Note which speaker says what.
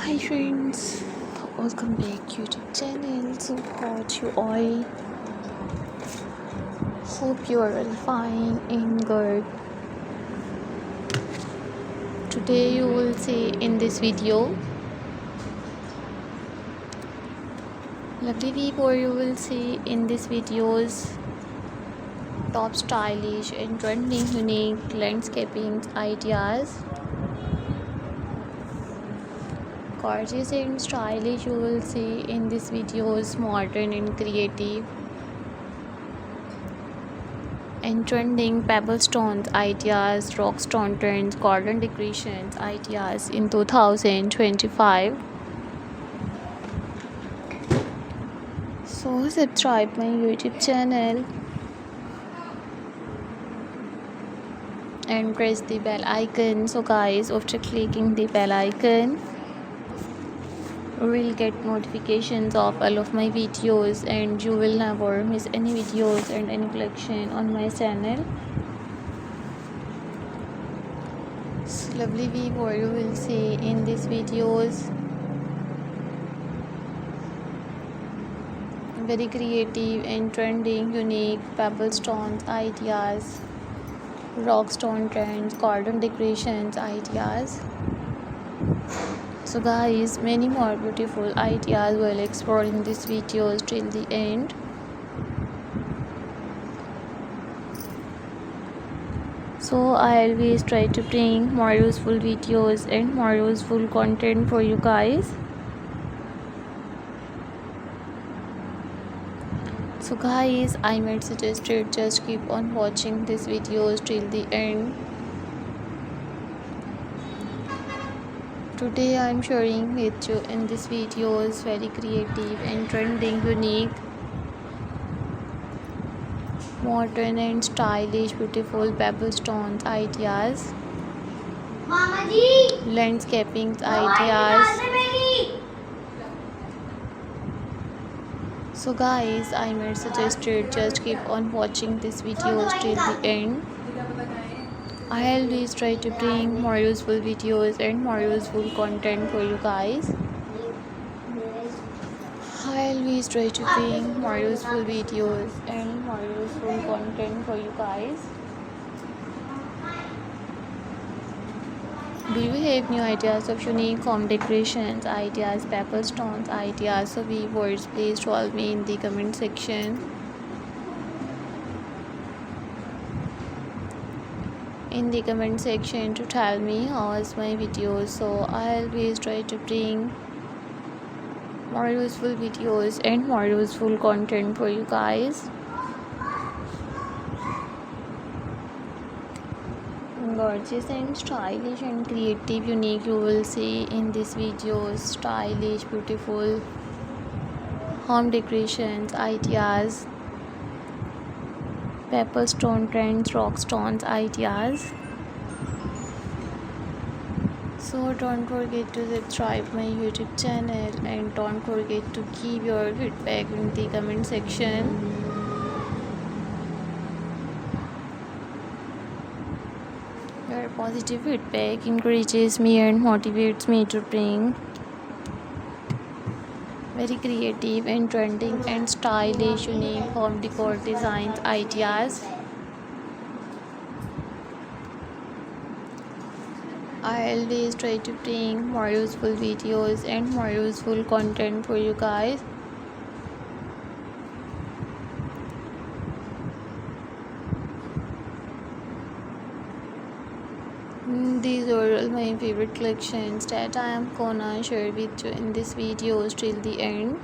Speaker 1: Hi friends, welcome back YouTube channel. So how's you all? Hope you are all fine and good. Today you will see in this video lovely week, or you will see in this videos top stylish and trending unique landscaping ideas. Gorgeous and stylish, you will see in this videos modern and creative and trending pebble stones ideas, rock stone trends, garden decorations ideas in 2025. So subscribe my YouTube channel and press the bell icon. So guys, after clicking the bell icon, you will get notifications of all of my videos and you will never miss any videos and any collection on my channel. So lovely viewer, you will see in these videos very creative and trending unique pebble stones ideas, rock stone trends, garden decorations ideas. So guys, many more beautiful ideas will explore in these videos till the end. So I always try to bring more useful videos and more useful content for you guys. So guys, I might suggest you just keep on watching these videos till the end. Today I am sharing with you in this videos very creative and trending unique modern and stylish beautiful pebble stones ideas, landscaping ideas. So guys, I might suggest you just keep on watching these videos till the end. I always try to bring more useful videos and more useful content for you guys. I always try to bring more useful videos and more useful content for you guys. Do you have new ideas of unique home decorations ideas, pebble stones ideas? So viewers, please tell me in the comment section. In the comment section to tell me how is my videos. So I always try to bring more useful videos and more useful content for you guys. Gorgeous and stylish and creative unique, you will see in this videos stylish beautiful home decorations ideas, pebble stone trends, rock stones ideas. So don't forget to subscribe my YouTube channel and don't forget to give your feedback in the comment section. Your positive feedback encourages me and motivates me to bring very creative and trending and stylish unique home decor designs ideas. I always try to bring more useful videos and more useful content for you guys. These are all my favorite collections that I am gonna share with you in this video till the end.